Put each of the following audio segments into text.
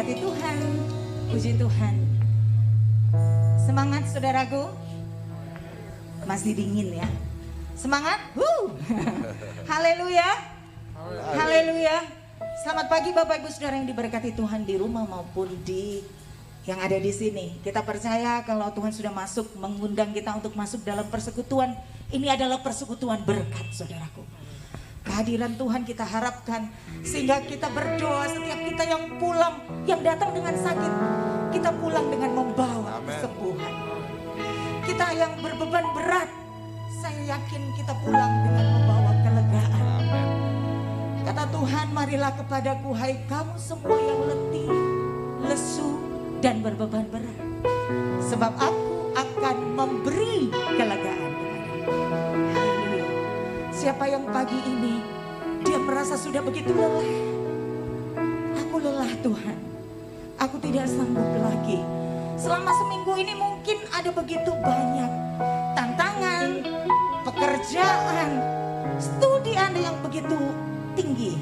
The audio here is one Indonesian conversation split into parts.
diberkati Tuhan. Puji Tuhan. Semangat saudaraku. Masih dingin ya. Semangat. Haleluya. Haleluya. Selamat pagi Bapak Ibu Saudara yang diberkati Tuhan di rumah maupun di yang ada di sini. Kita percaya kalau Tuhan sudah masuk mengundang kita untuk masuk dalam persekutuan. Ini adalah persekutuan berkat saudaraku. Kehadiran Tuhan kita harapkan sehingga kita berdoa setiap kita yang pulang, yang datang dengan sakit, kita pulang dengan membawa kesembuhan. Kita yang berbeban berat, saya yakin kita pulang dengan membawa kelegaan. Kata Tuhan, marilah kepadaku hai kamu semua yang letih, lesu dan berbeban berat, sebab aku akan memberi kelegaan. Siapa yang pagi ini dia merasa sudah begitu lelah, aku lelah Tuhan, aku tidak sanggup lagi. Selama seminggu ini mungkin ada begitu banyak tantangan, pekerjaan, studi Anda yang begitu tinggi.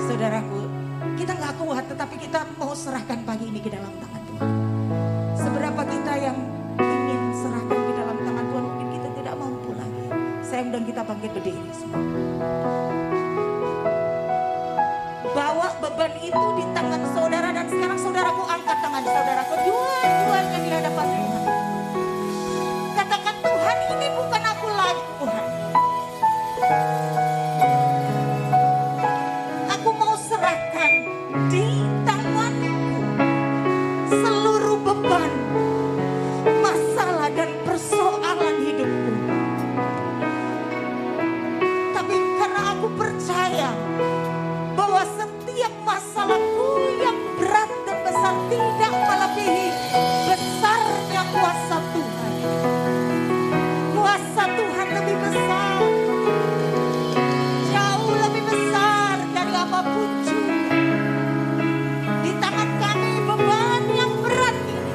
Saudaraku, kita gak kuat, tetapi kita mau serahkan pagi ini ke dalam tangan Tuhan. Seberapa kita yang ingin serahkan ke dalam tangan Tuhan, mungkin kita tidak mampu lagi. Saya undang kita bangkit berdiri semua. Bawa beban itu di tangan saudara, dan sekarang saudaraku angkat tangan saudaraku dua-duanya di hadapan Tuhan. Katakan, Tuhan, ini bukan aku lagi Tuhan. Aku mau serahkan di tanganku seluruh beban, masalah dan persoalan hidupku. Tapi karena aku percaya bahwa setiap masalahku yang berat dan besar tidak melebihi besarnya kuasa Tuhan. Kuasa Tuhan lebih besar, jauh lebih besar dari apapun juga. Di tangan kami beban yang berat ini,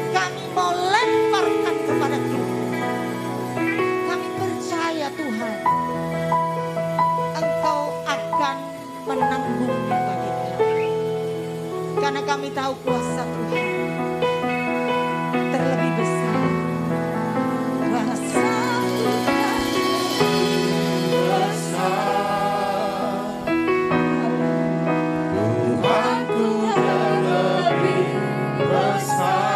kami mau lemparkan kepada Tuhan. Kami percaya Tuhan, Engkau akan menanggungnya bagi kami. Karena kami tahu kuasa Tuhan terlebih besar. Kuasa Tuhan besar. Tuhanku terlebih besar,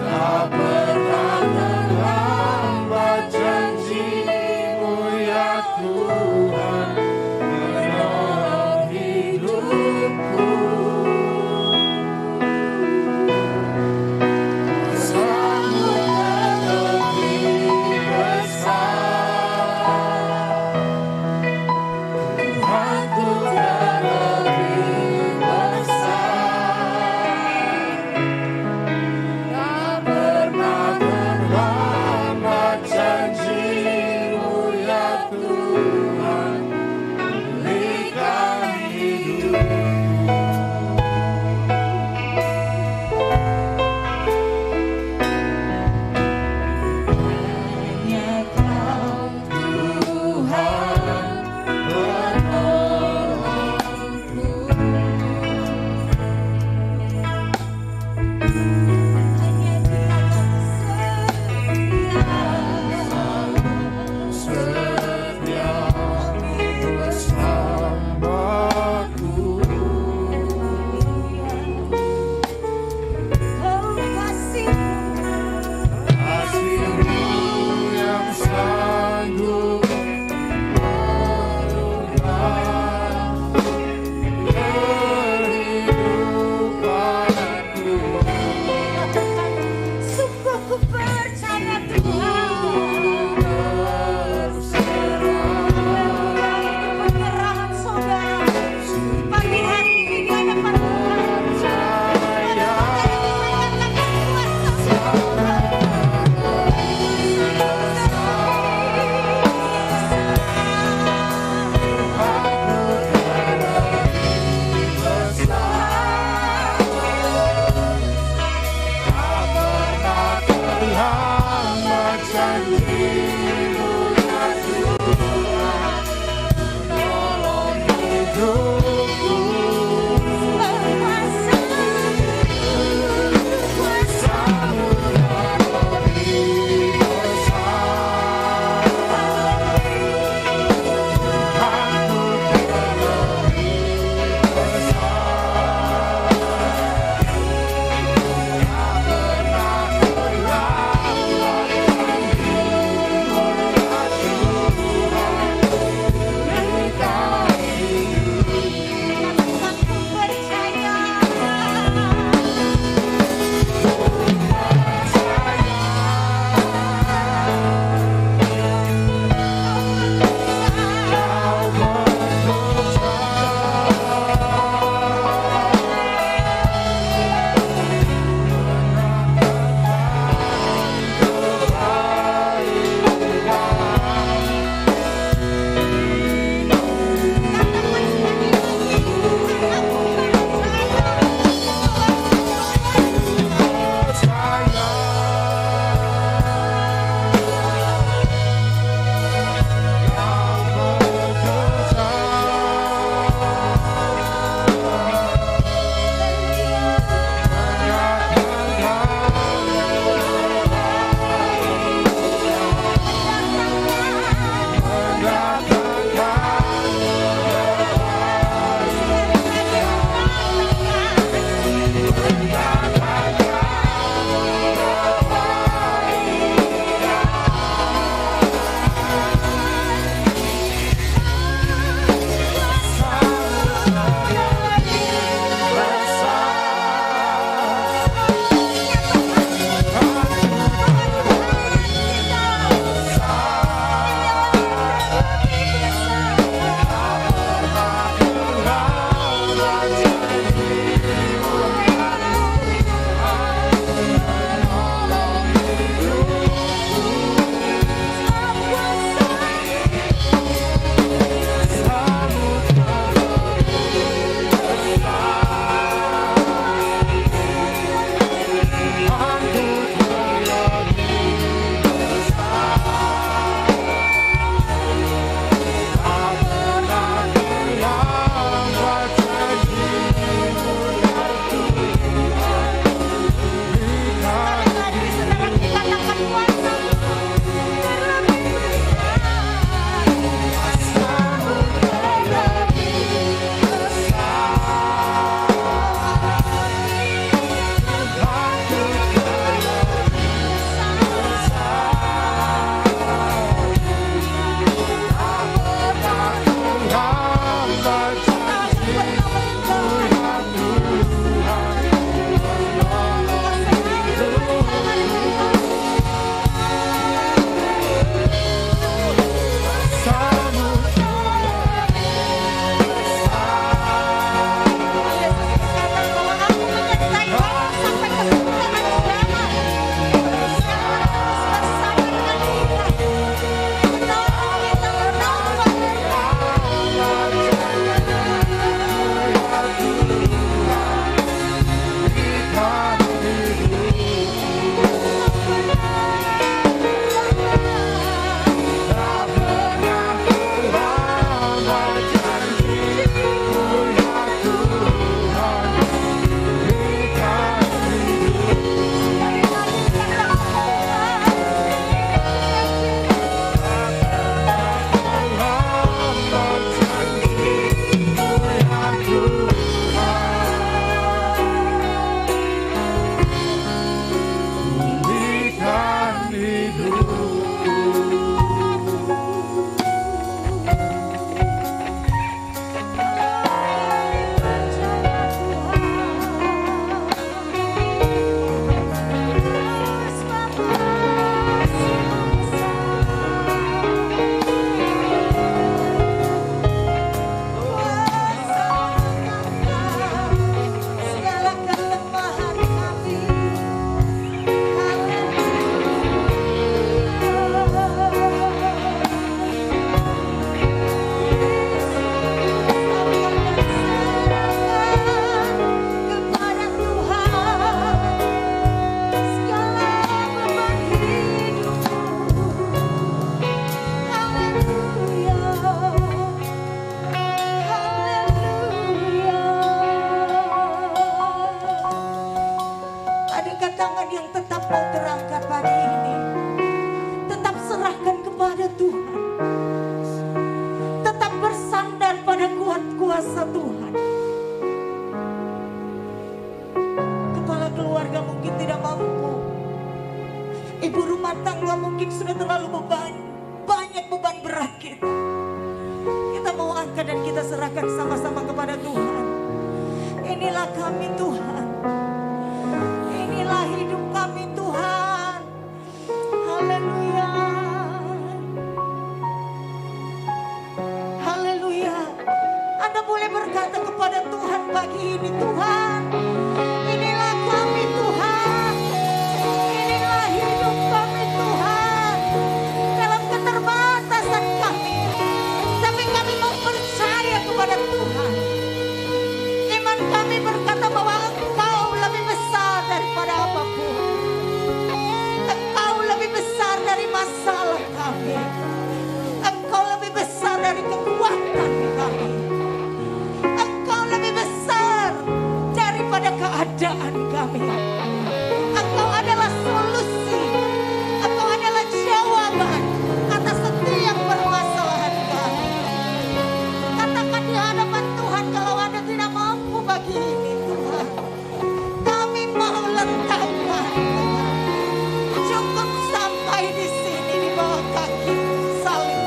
tak pernah terlambat janji-Mu ya Tuhan, menolong hidupku. kuasa Tuhan. Kepala keluarga mungkin tidak mampu. Ibu rumah tangga mungkin sudah terlalu banyak beban berat kita. Kita mau angkat dan kita serahkan sama-sama kepada Tuhan. Inilah kami Tuhan. Inilah hidup kami Tuhan. Haleluya. Haleluya. Anda boleh berkata kepada Tuhan pagi ini, Tuhan, inilah kami Tuhan. Inilah hidup kami Tuhan. Dalam keterbatasan kami, tapi kami mau percaya kepada Tuhan. Iman kami berkata bahwa Engkau lebih besar daripada apapun. Engkau lebih besar dari masalah kami. Engkau lebih besar dari kekuatan kami. Engkau lebih besar daripada keadaan kami. Engkau adalah solusi. Engkau adalah jawaban atas setiap permasalahan kami. Katakan di hadapan Tuhan kalau Anda tidak mampu pagi ini Tuhan. Kami mau letakkan Tuhan. Cukup sampai di sini di bawah kaki salib.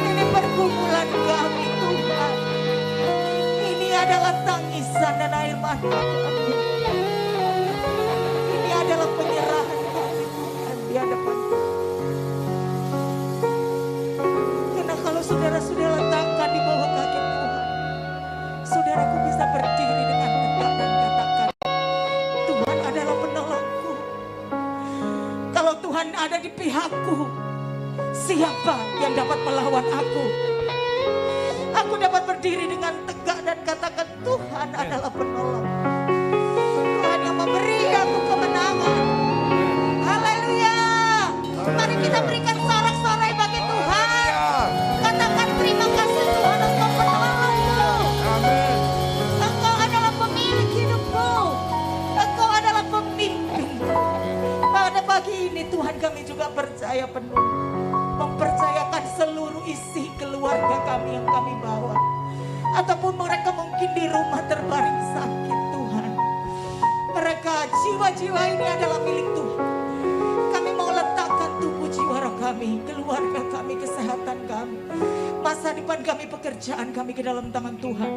Ini pergumulan kami Tuhan. Ini adalah tangisan dan air mata kami. Ini adalah penyerahan kami Tuhan di hadapan Tuhan. Karena kalau saudara sudah letakkan di bawah kaki Tuhan, saudaraku bisa berdiri dengan tegak dan katakan, Tuhan adalah penolongku. Kalau Tuhan ada di pihakku, siapa yang dapat melawan aku? Aku dapat berdiri dengan tegak dan katakan, Tuhan adalah penolong. Tuhan yang memberi aku kemenangan. Haleluya. Mari kita berikan sorak-sorai bagi Tuhan. Katakan terima kasih Tuhan, Engkau penolongku. Engkau adalah pemilik hidupku. Engkau adalah pemimpinku. Pada pagi ini Tuhan kami juga percaya penuh. Mempercayakan seluruh isi keluarga kami yang kami bawa. Ataupun mereka mungkin di rumah terbaring sakit Tuhan. Mereka jiwa-jiwa ini adalah milik Tuhan. Kami mau letakkan tubuh jiwa roh kami, keluarga kami, kesehatan kami, masa depan kami, pekerjaan kami ke dalam tangan Tuhan.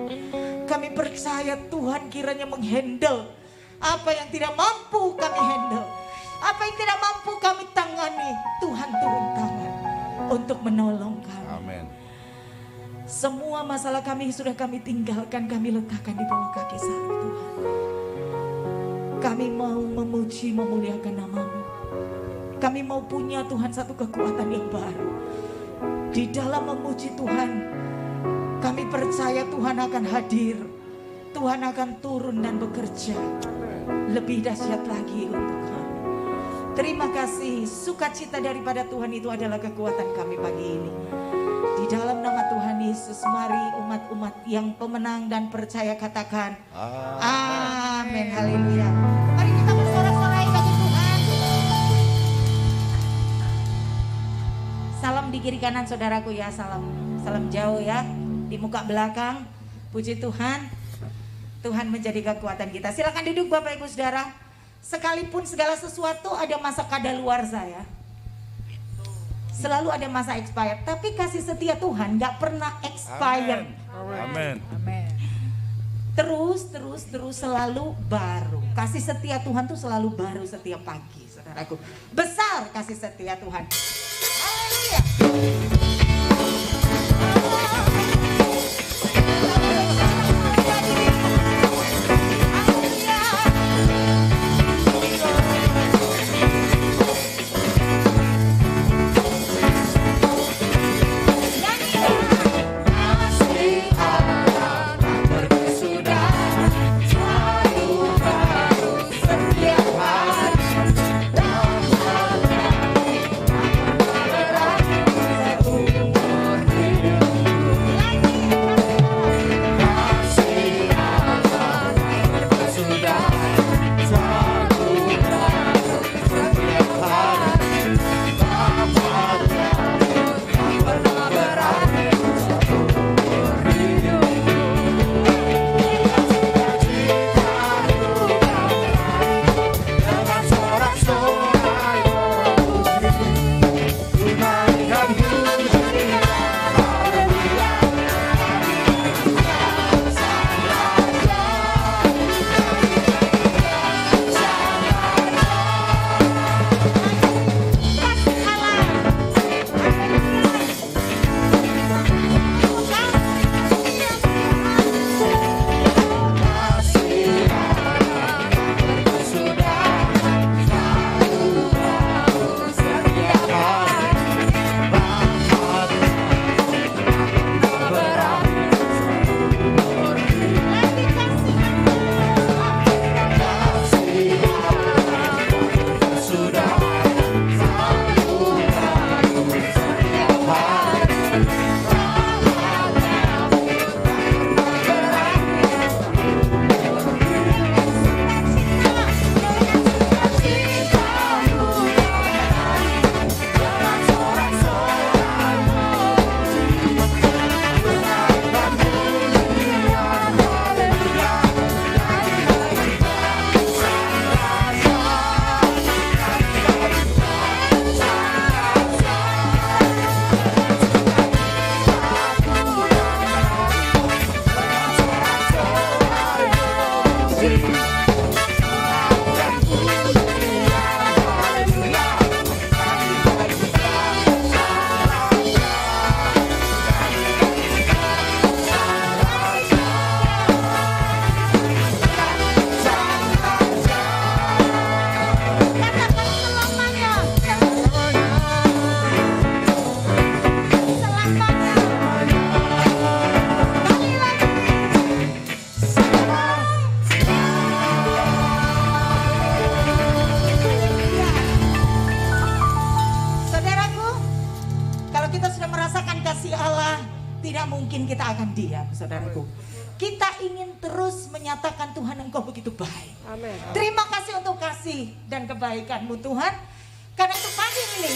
Kami percaya Tuhan kiranya menghandle apa yang tidak mampu kami handle. Apa yang tidak mampu kami tangani, Tuhan turun tangan untuk menolong kami. Amin. Semua masalah kami sudah kami tinggalkan, kami letakkan di bawah kaki salib Tuhan. Kami mau memuji, memuliakan nama-Mu. Kami mau punya Tuhan satu kekuatan yang baru. Di dalam memuji Tuhan, kami percaya Tuhan akan hadir. Tuhan akan turun dan bekerja lebih dahsyat lagi untuk kami. Terima kasih, sukacita daripada Tuhan itu adalah kekuatan kami pagi ini. Di dalam nama Tuhan Yesus, mari umat-umat yang pemenang dan percaya katakan amin. Haleluya. Mari kita bersorak-sorai bagi Tuhan. Salam di kiri kanan saudaraku ya, salam jauh ya. Di muka belakang, puji Tuhan. Tuhan menjadi kekuatan kita. Silakan duduk Bapak Ibu Saudara. Sekalipun segala sesuatu ada masa kadaluarsa ya. Selalu ada masa expired, tapi kasih setia Tuhan gak pernah expired. Amin. Terus selalu baru. Kasih setia Tuhan tuh selalu baru setiap pagi, saudaraku. Besar kasih setia Tuhan. Haleluya. lagi ya saudaraku. Kita ingin terus menyatakan Tuhan Engkau begitu baik. Amin. Terima kasih untuk kasih dan kebaikan-Mu Tuhan. Karena itu pagi ini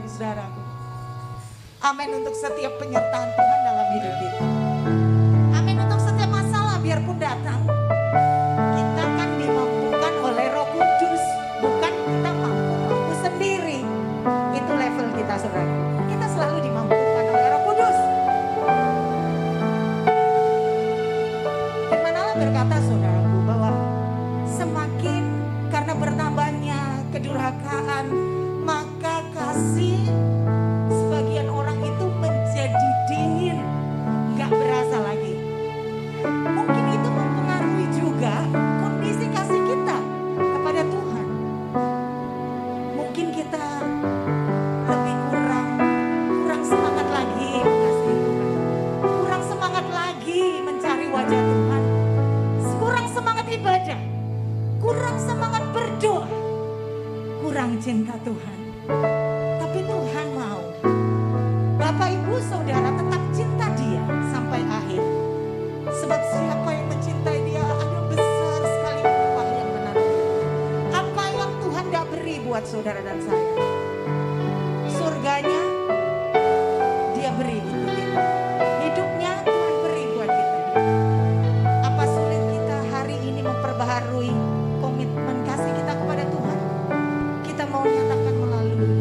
Bapak Ibu Saudaraku. Amin untuk setiap penyertaan Tuhan dalam hidup kita. Amin untuk setiap masalah biarpun datang. Kita kan dimampukan oleh Roh Kudus, bukan kita mampu sendiri. Itu level kita, saudara. Kita selalu dimampukan oleh Roh Kudus. Firman Allah berkata, saudaraku, bahwa semakin karena bertambahnya kedurhakaan, maka kasih sebagian orang itu menjadi dingin, gak berasa lagi. Mungkin itu mempengaruhi juga kondisi kasih kita kepada Tuhan. Mungkin kita lebih kurang semangat lagi mengasihi Tuhan, kurang semangat lagi mencari wajah Tuhan, kurang semangat ibadah, kurang semangat berdoa, kurang cinta Tuhan. Tapi Tuhan mau Bapak Ibu Saudara tetap cinta Dia sampai akhir. Sebab siapa yang mencintai Dia ada besar sekali upah yang menanti. Apa yang Tuhan gak beri buat saudara dan saya, surganya Dia beri untuk kita. Hidupnya Tuhan beri buat kita. Apa sulit kita hari ini memperbaharui komitmen kasih kita kepada Tuhan? Kita mau nyatakan melalui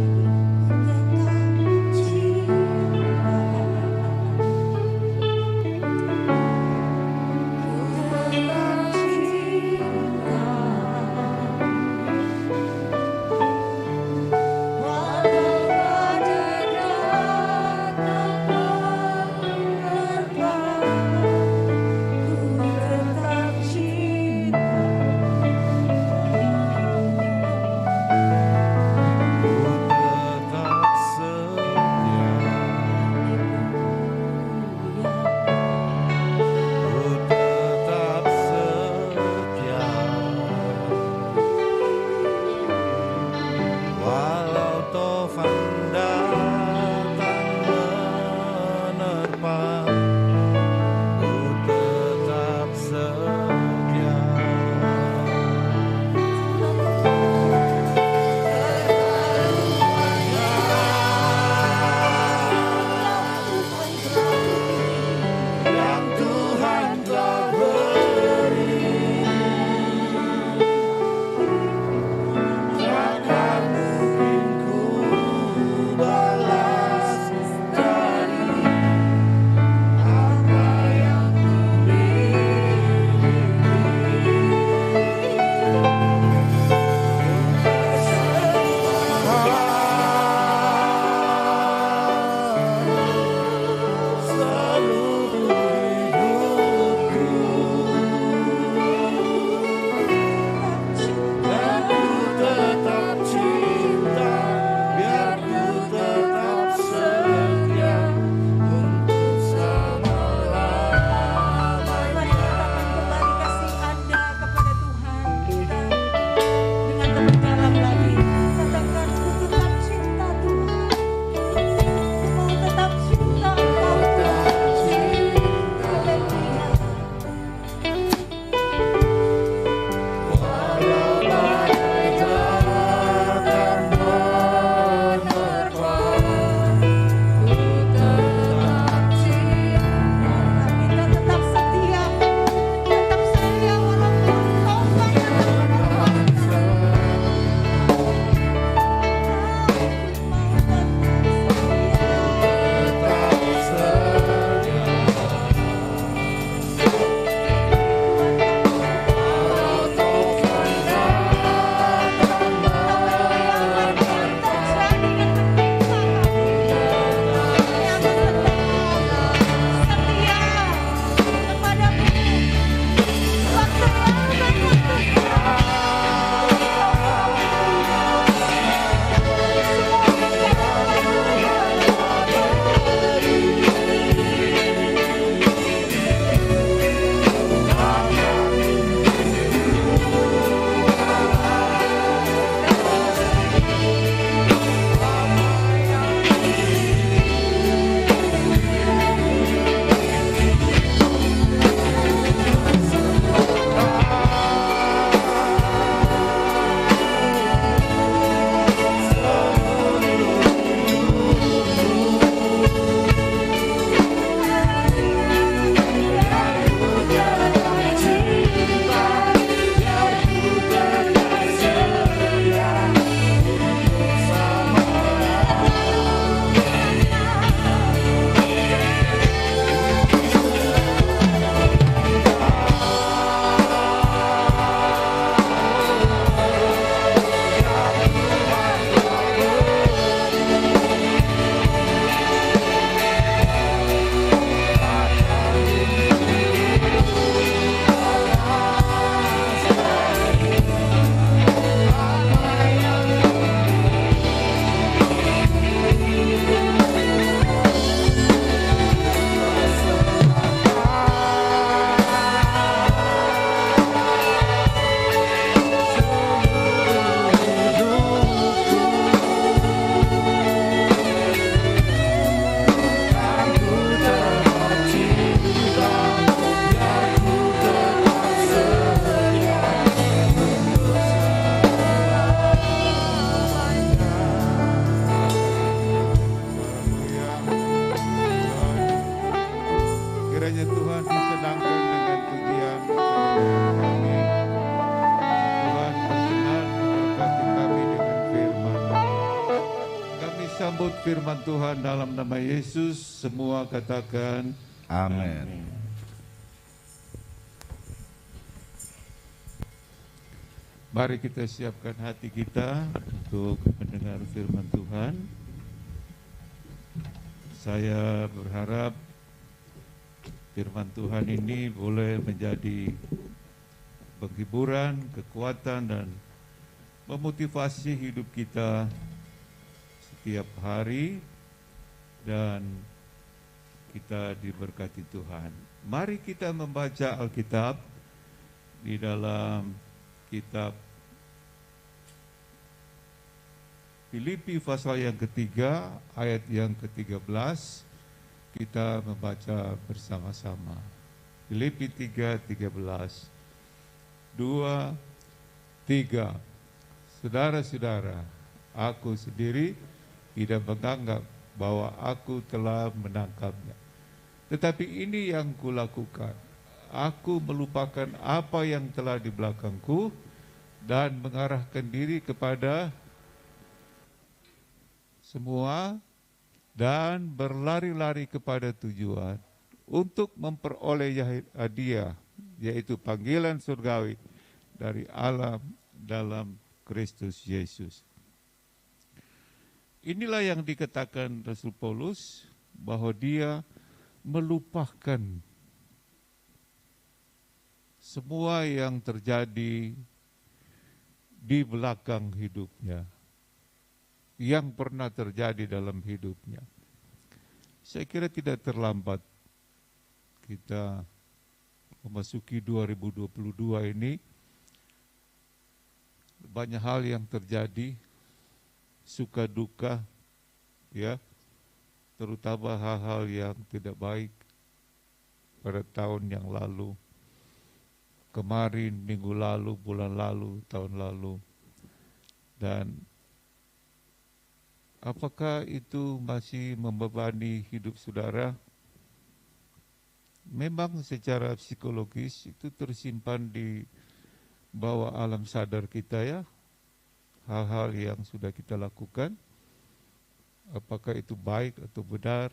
firman Tuhan dalam nama Yesus. Semua katakan Amin. Mari kita siapkan hati kita untuk mendengar firman Tuhan. Saya berharap firman Tuhan ini boleh menjadi penghiburan, kekuatan, dan memotivasi hidup kita setiap hari, dan kita diberkati Tuhan. Mari kita membaca Alkitab di dalam kitab Filipi pasal yang ketiga, ayat yang ke-13. Kita membaca bersama-sama. Filipi 3:13. 2, 3. Saudara-saudara, aku sendiri tidak menganggap bahwa aku telah menangkapnya. Tetapi ini yang kulakukan. Aku melupakan apa yang telah di belakangku dan mengarahkan diri kepada semua dan berlari-lari kepada tujuan untuk memperoleh hadiah, yaitu panggilan surgawi dari Allah dalam Kristus Yesus. Inilah yang dikatakan Rasul Paulus, bahwa dia melupakan semua yang terjadi di belakang hidupnya, yang pernah terjadi dalam hidupnya. Saya kira tidak terlambat kita memasuki 2022 ini. Banyak hal yang terjadi, suka duka, ya, terutama hal-hal yang tidak baik pada tahun yang lalu, kemarin, minggu lalu, bulan lalu, tahun lalu. Dan apakah itu masih membebani hidup saudara? Memang secara psikologis itu tersimpan di bawah alam sadar kita, ya. Hal-hal yang sudah kita lakukan, apakah itu baik atau benar,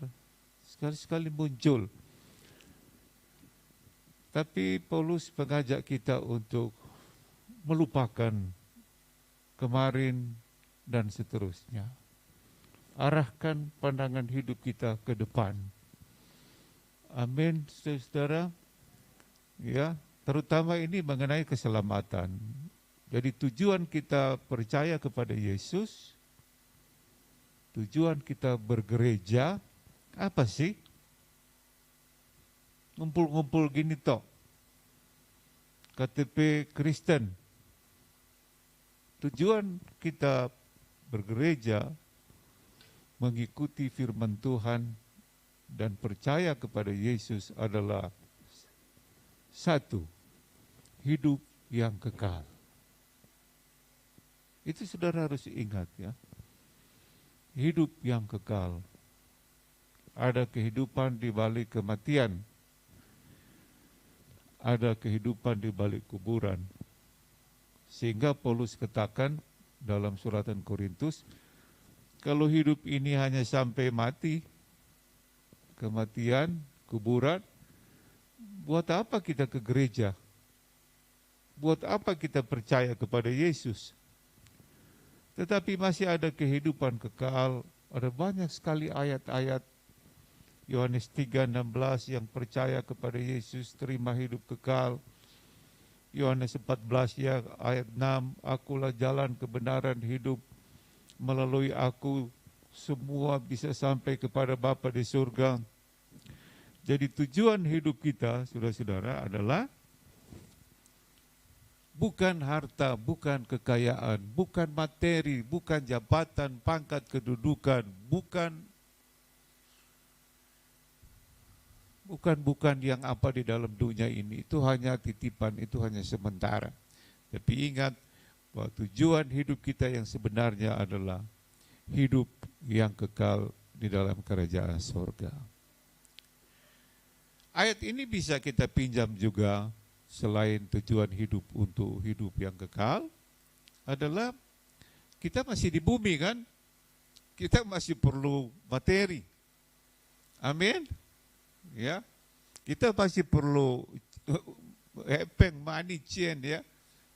sekali-sekali muncul. Tapi Paulus mengajak kita untuk melupakan kemarin dan seterusnya. Arahkan pandangan hidup kita ke depan. Amin, saudara. Ya, terutama ini mengenai keselamatan. Jadi tujuan kita percaya kepada Yesus, tujuan kita bergereja, apa sih? Ngumpul-ngumpul gini toh, KTP Kristen. Tujuan kita bergereja, mengikuti firman Tuhan dan percaya kepada Yesus adalah satu, hidup yang kekal. Itu saudara harus ingat, ya. Hidup yang kekal. Ada kehidupan di balik kematian. Ada kehidupan di balik kuburan. Sehingga Paulus katakan dalam suratan Korintus, kalau hidup ini hanya sampai mati, kematian, kuburan, buat apa kita ke gereja? Buat apa kita percaya kepada Yesus? Tetapi masih ada kehidupan kekal. Ada banyak sekali ayat-ayat Yohanes 3:16 yang percaya kepada Yesus terima hidup kekal. Yohanes 14 ya ayat 6, akulah jalan kebenaran hidup, melalui aku semua bisa sampai kepada Bapa di surga. Jadi tujuan hidup kita, saudara-saudara, adalah bukan harta, bukan kekayaan, bukan materi, bukan jabatan, pangkat, kedudukan, bukan yang apa di dalam dunia ini. Itu hanya titipan, itu hanya sementara. Tapi ingat bahwa tujuan hidup kita yang sebenarnya adalah hidup yang kekal di dalam kerajaan surga. Ayat ini bisa kita pinjam juga. Selain tujuan hidup untuk hidup yang kekal, adalah kita masih di bumi, kan? kita masih perlu materi. Amin. Ya. Kita masih perlu epeng, money chain ya.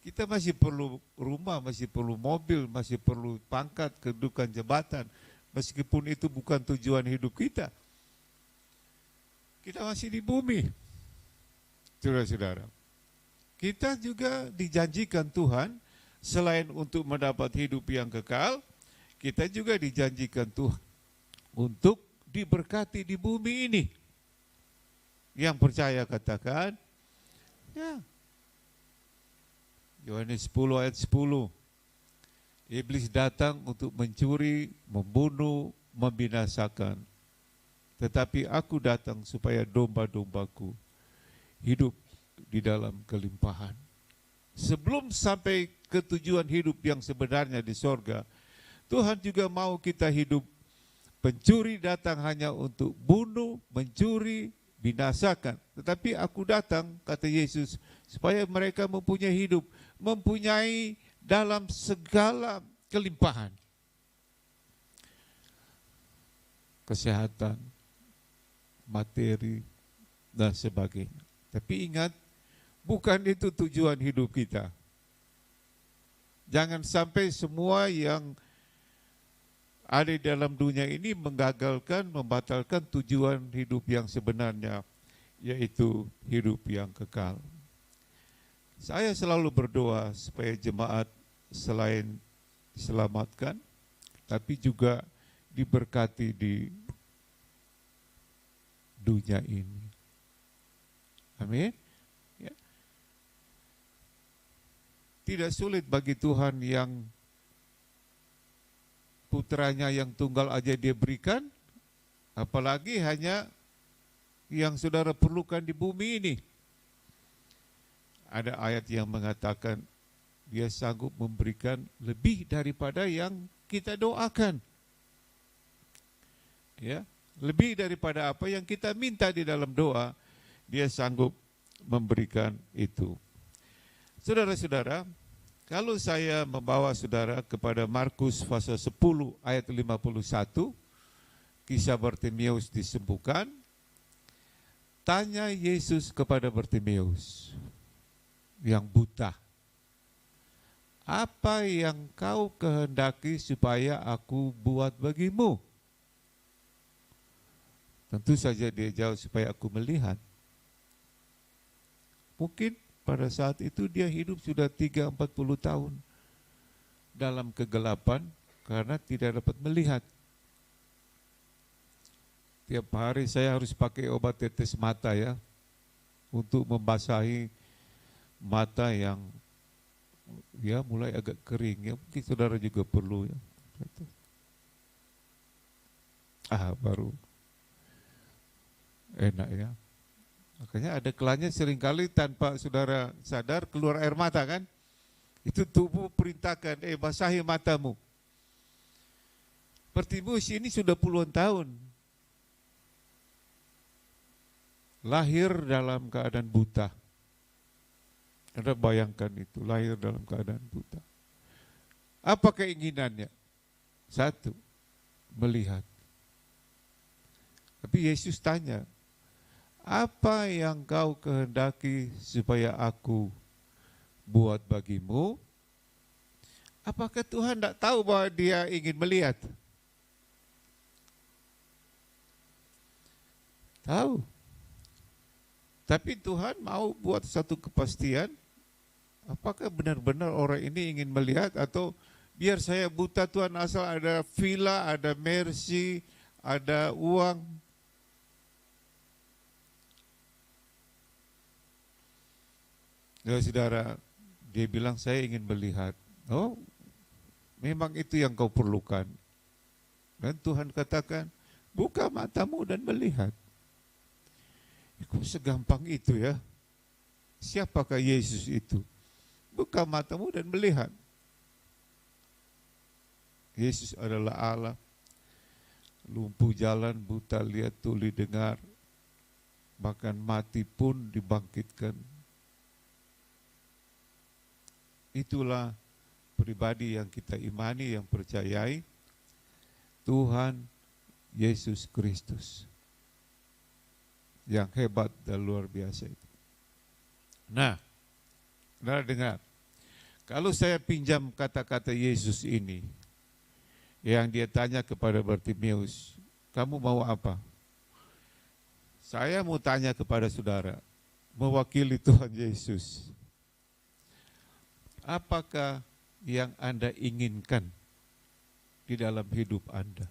Kita masih perlu rumah, masih perlu mobil, masih perlu pangkat, kedudukan, jabatan. Meskipun itu bukan tujuan hidup kita. Kita masih di bumi. Saudara-saudara. Kita juga dijanjikan Tuhan, selain untuk mendapat hidup yang kekal, kita juga dijanjikan Tuhan untuk diberkati di bumi ini. Yang percaya katakan, ya. Yohanes 10 ayat 10. Iblis datang untuk mencuri, membunuh, membinasakan. Tetapi aku datang supaya domba-dombaku hidup di dalam kelimpahan. Sebelum sampai ke tujuan hidup yang sebenarnya di sorga, Tuhan juga mau kita hidup. Pencuri datang hanya untuk bunuh, mencuri, binasakan. Tetapi aku datang, kata Yesus, supaya mereka mempunyai hidup, mempunyai dalam segala kelimpahan. Kesehatan, materi, dan sebagainya. Tapi ingat, bukan itu tujuan hidup kita. Jangan sampai semua yang ada di dalam dunia ini menggagalkan, membatalkan tujuan hidup yang sebenarnya, yaitu hidup yang kekal. Saya selalu berdoa supaya jemaat selain diselamatkan, tapi juga diberkati di dunia ini. Amin. Ya. Tidak sulit bagi Tuhan yang putranya yang tunggal aja dia berikan, apalagi hanya yang saudara perlukan di bumi ini. Ada ayat yang mengatakan dia sanggup memberikan lebih daripada yang kita doakan. Ya, lebih daripada apa yang kita minta di dalam doa, dia sanggup memberikan itu. Saudara-saudara, kalau saya membawa saudara kepada Markus pasal 10 ayat 51, kisah Bartimeus disembuhkan, tanya Yesus kepada Bartimeus yang buta, apa yang kau kehendaki supaya aku buat bagimu? Tentu saja dia jawab, supaya aku melihat. Mungkin pada saat itu dia hidup sudah 30-40 tahun dalam kegelapan karena tidak dapat melihat. Tiap hari saya harus pakai obat tetes mata ya, untuk membasahi mata yang ya mulai agak kering ya. Mungkin saudara juga perlu ya. Baru enak ya. Makanya ada kelanya seringkali tanpa saudara sadar keluar air mata kan. Itu tubuh perintahkan, basahi matamu. Bartimeus ini sudah puluhan tahun. Lahir dalam keadaan buta. Anda bayangkan itu, lahir dalam keadaan buta. Apa keinginannya? Satu, melihat. Tapi Yesus tanya, apa yang kau kehendaki supaya aku buat bagimu? Apakah Tuhan tidak tahu bahwa dia ingin melihat? Tahu. Tapi Tuhan mau buat satu kepastian, apakah benar-benar orang ini ingin melihat atau biar saya buta Tuhan asal ada villa, ada mercy, ada uang. Ya saudara, dia bilang saya ingin melihat. Oh, memang itu yang kau perlukan. Dan Tuhan katakan, buka matamu dan melihat. Kok segampang itu ya? Siapakah Yesus itu? Buka matamu dan melihat. Yesus adalah Allah. Lumpuh jalan, buta lihat, tuli dengar. Bahkan mati pun dibangkitkan. Itulah pribadi yang kita imani, yang percayai. Tuhan Yesus Kristus. Yang hebat dan luar biasa itu. Nah, saudara dengar, kalau saya pinjam kata-kata Yesus ini, yang dia tanya kepada Bartimeus, kamu mau apa? Saya mau tanya kepada saudara, mewakili Tuhan Yesus, apakah yang Anda inginkan di dalam hidup Anda?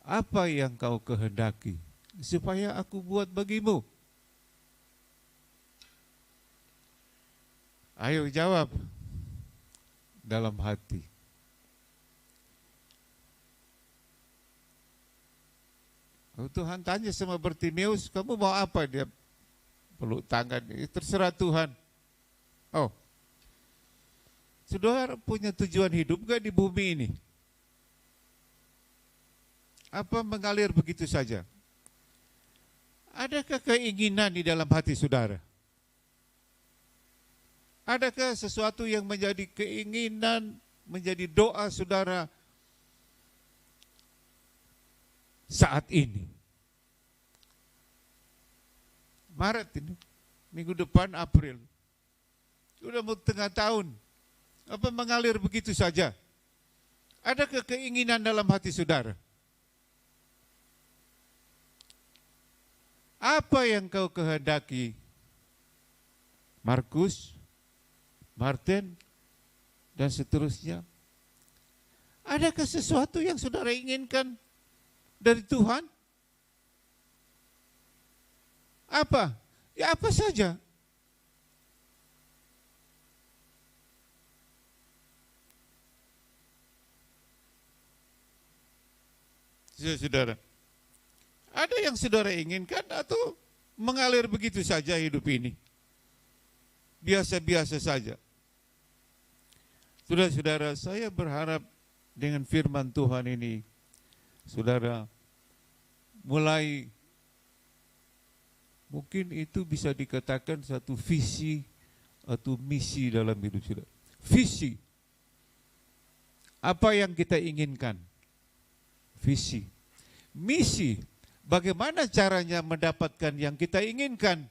Apa yang kau kehendaki supaya aku buat bagimu? Ayo jawab dalam hati. Kalau Tuhan tanya sama Bartimeus, kamu mau apa? Dia peluk tangan, terserah Tuhan. Oh, saudara punya tujuan hidup gak di bumi ini? Apa mengalir begitu saja? Adakah keinginan di dalam hati saudara? Adakah sesuatu yang menjadi keinginan, menjadi doa saudara saat ini? Maret ini, minggu depan April. Sudah mau tengah tahun. Apa mengalir begitu saja? Adakah keinginan dalam hati saudara? Apa yang kau kehendaki? Markus, Martin, dan seterusnya. Adakah sesuatu yang saudara inginkan dari Tuhan? Apa? Ya apa saja. Saudara, ada yang saudara inginkan atau mengalir begitu saja hidup ini? Biasa-biasa saja. Saudara-saudara, saya berharap dengan firman Tuhan ini, saudara mulai, mungkin itu bisa dikatakan satu visi atau misi dalam hidup saudara. Visi. Apa yang kita inginkan? Visi. Misi. Bagaimana caranya mendapatkan yang kita inginkan?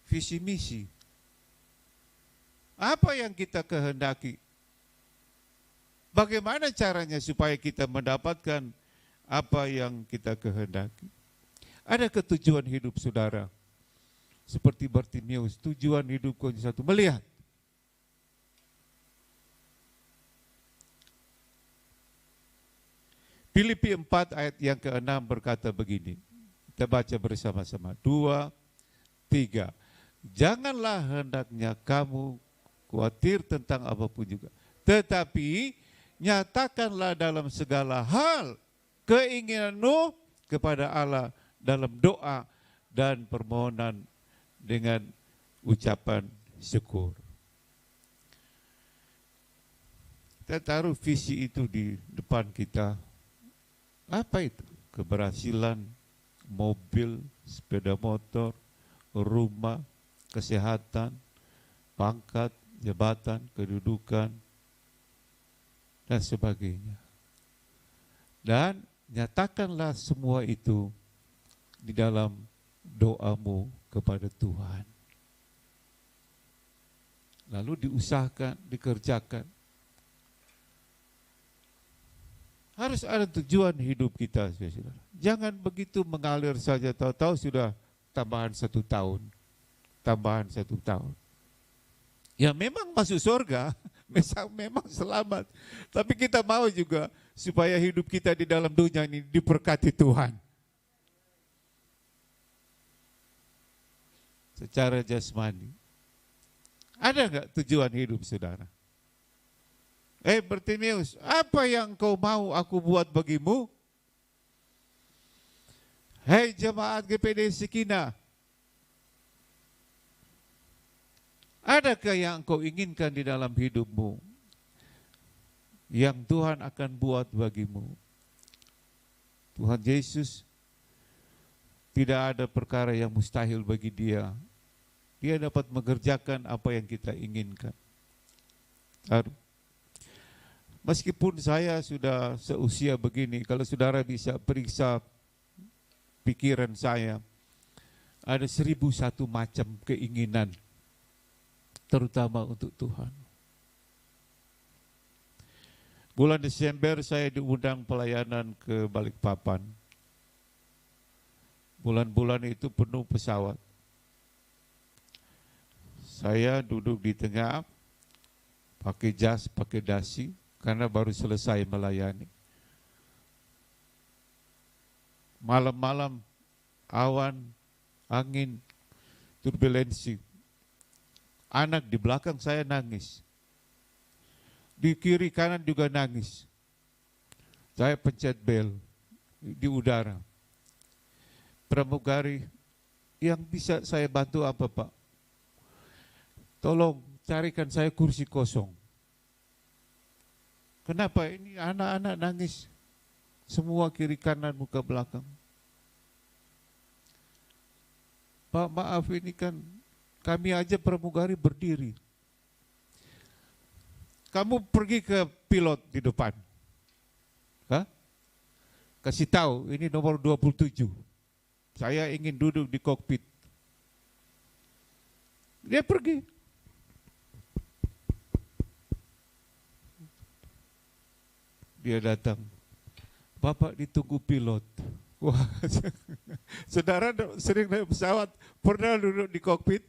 Visi misi. Apa yang kita kehendaki? Bagaimana caranya supaya kita mendapatkan apa yang kita kehendaki? Ada ketujuan hidup saudara. Seperti Bartimeus, tujuan hidup kau satu, melihat. Filipi 4 ayat yang ke-6 berkata begini. Kita baca bersama-sama. 2, 3. Janganlah hendaknya kamu khawatir tentang apapun juga. Tetapi nyatakanlah dalam segala hal keinginanmu kepada Allah dalam doa dan permohonan dengan ucapan syukur. Kita taruh visi itu di depan kita. Apa itu? Keberhasilan, mobil, sepeda motor, rumah, kesehatan, pangkat, jabatan, kedudukan, dan sebagainya. Dan nyatakanlah semua itu di dalam doamu kepada Tuhan. Lalu diusahakan, dikerjakan. Harus ada tujuan hidup kita, saudara. Jangan begitu mengalir saja, tahu-tahu sudah tambahan 1 tahun. Tambahan 1 tahun. Ya memang masuk surga, memang selamat. Tapi kita mau juga supaya hidup kita di dalam dunia ini diberkati Tuhan. Secara jasmani. Ada enggak tujuan hidup saudara? Bartimeus, apa yang kau mau aku buat bagimu? Hei jemaat GPD Sikina, adakah yang kau inginkan di dalam hidupmu yang Tuhan akan buat bagimu? Tuhan Yesus, tidak ada perkara yang mustahil bagi dia. Dia dapat mengerjakan apa yang kita inginkan. Meskipun saya sudah seusia begini, kalau saudara bisa periksa pikiran saya, ada 1001 macam keinginan, terutama untuk Tuhan. Bulan Desember saya diundang pelayanan ke Balikpapan. Bulan-bulan itu penuh pesawat. Saya duduk di tengah, pakai jas, pakai dasi, karena baru selesai melayani. Malam-malam, awan, angin, turbulensi. Anak di belakang saya nangis. Di kiri kanan juga nangis. Saya pencet bel di udara. Pramugari, yang bisa saya bantu apa, Pak? Tolong carikan saya kursi kosong. Kenapa ini anak-anak nangis? Semua kiri kanan muka belakang. Pak, maaf, ini kan kami aja pramugari berdiri. Kamu pergi ke pilot di depan. Hah? Kasih tahu, ini nomor 27. Saya ingin duduk di kokpit. Dia pergi. Dia datang. Bapak ditunggu pilot. Wah, saudara sering naik pesawat, pernah duduk di kokpit?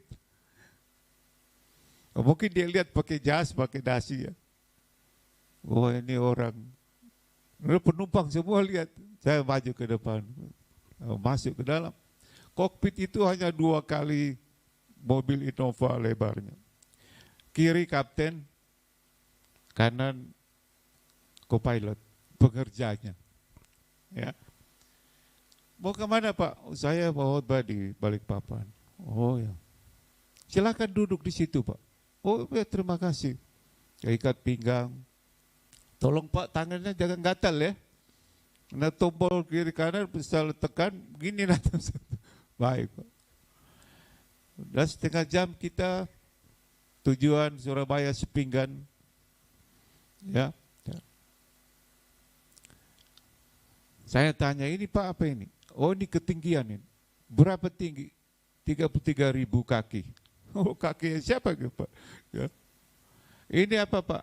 Mungkin dia lihat pakai jas, pakai dasi ya. Oh, ini orang. Penumpang semua lihat. Saya maju ke depan, masuk ke dalam. Kokpit itu hanya 2 kali mobil Innova lebarnya. Kiri kapten, kanan co-pilot, pengerjanya. Ya. Mau kemana, Pak? Saya mau khotbah di Balikpapan. Oh ya. Silakan duduk di situ, Pak. Oh ya, terima kasih. Ya, ikat pinggang. Tolong Pak, tangannya jangan gatal ya. Nah, tombol kiri kanan bisa tekan, begini nanti. Baik, Pak. Dan setengah jam kita tujuan Surabaya Sepinggan. Ya. Saya tanya, ini Pak apa ini? Oh, ini ketinggian ini. Berapa tinggi? 33.000 kaki. Oh, kaki siapa gitu, Pak? Ya. Ini apa, Pak?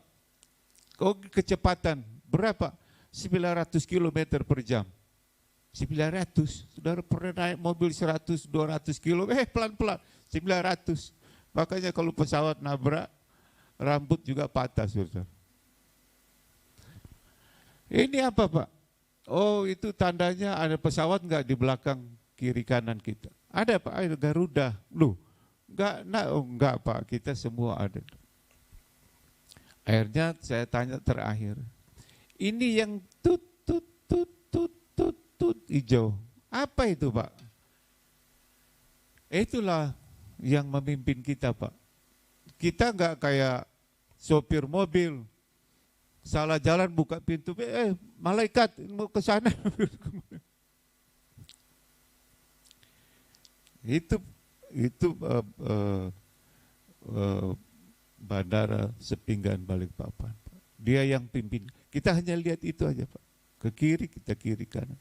Oh, kecepatan. Berapa? 900 km per jam. 900. Saudara pernah naik mobil 100, 200 km. Pelan-pelan. 900. Makanya kalau pesawat nabrak, rambut juga patah, saudara. Ini apa, Pak? Oh, itu tandanya ada pesawat enggak di belakang kiri kanan kita. Ada, Pak, ada Garuda. Loh, enggak, Pak, kita semua ada. Akhirnya saya tanya terakhir. Ini yang tut hijau. Apa itu, Pak? Itulah yang memimpin kita, Pak. Kita enggak kayak sopir mobil. Salah jalan buka pintu, malaikat mau ke sana. itu Bandara Sepinggan Balikpapan. Dia yang pimpin. Kita hanya lihat itu aja, Pak. Ke kiri, kita kiri kanan.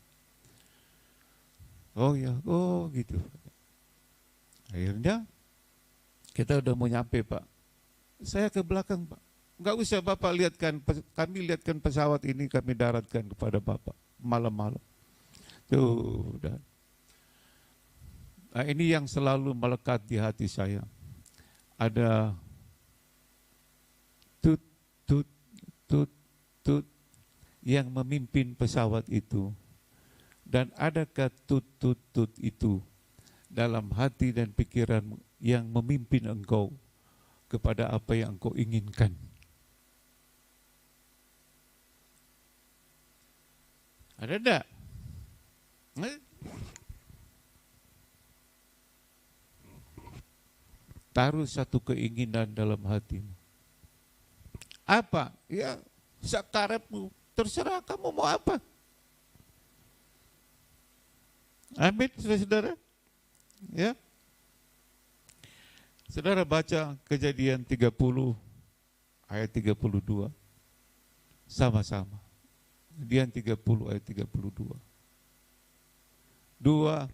Oh ya, oh gitu. Akhirnya kita udah mau nyampe, Pak. Saya ke belakang, Pak. Enggak usah Bapak lihatkan, kami lihatkan pesawat ini, kami daratkan kepada Bapak malam-malam. Tuh, dan nah, ini yang selalu melekat di hati saya. Ada tut yang memimpin pesawat itu, dan adakah tut itu dalam hati dan pikiran yang memimpin engkau kepada apa yang engkau inginkan? Ada enggak? Taruh satu keinginan dalam hatimu. Apa? Ya, sakarepmu, terserah kamu mau apa. Amin, saudara-saudara. Ya. Saudara baca Kejadian 30 ayat 32. sama-sama. Kemudian 30 ayat 32. 2,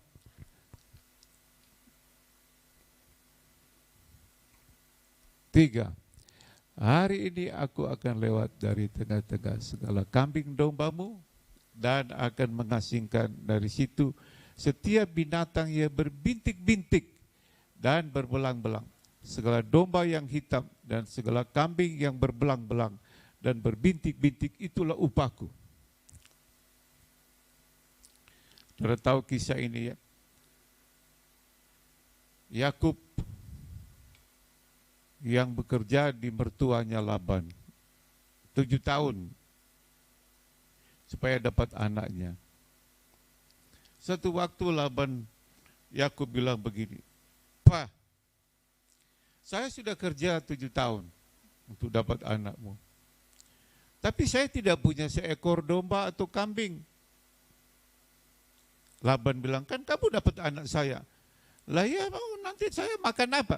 3. Hari ini aku akan lewat dari tengah-tengah segala kambing dombamu dan akan mengasingkan dari situ setiap binatang yang berbintik-bintik dan berbelang-belang, segala domba yang hitam dan segala kambing yang berbelang-belang dan berbintik-bintik, itulah upahku. Saudara tahu kisah ini ya? Yakub yang bekerja di mertuanya Laban 7 tahun supaya dapat anaknya. Satu waktu Laban, Yakub bilang begini, "Pak, saya sudah kerja 7 tahun untuk dapat anakmu. Tapi saya tidak punya seekor domba atau kambing." Laban bilang, "Kan kamu dapat anak saya." "Lah ya, nanti saya makan apa?"